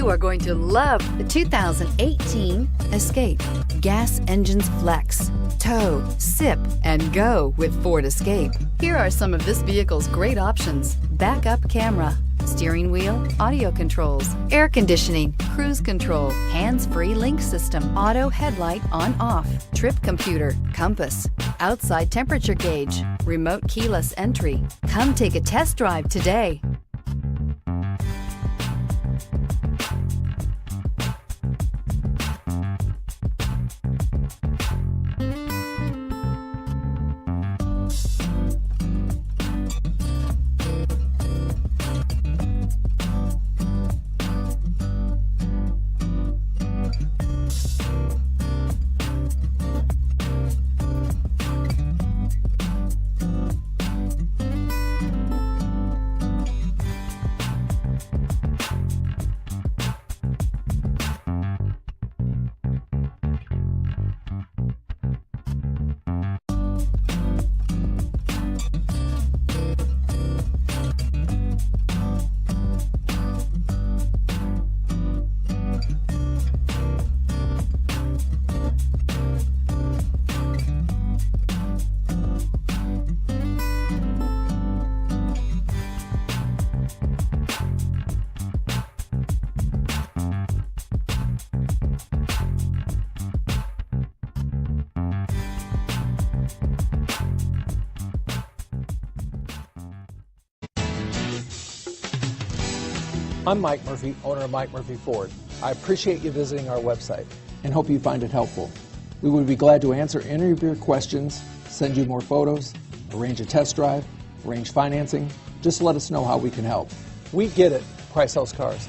You are going to love the 2018 Escape. Gas engines flex, tow, sip, and go with Ford Escape. Here are some of this vehicle's great options: backup camera, steering wheel audio controls, air conditioning, cruise control, hands-free link system, auto headlight on/off, trip computer, compass, outside temperature gauge, remote keyless entry. Come take a test drive today. I'm Mike Murphy, owner of Mike Murphy Ford. I appreciate you visiting our website and hope you find it helpful. We would be glad to answer any of your questions, send you more photos, arrange a test drive, arrange financing. Just let us know how we can help. We get it, Price House Cars.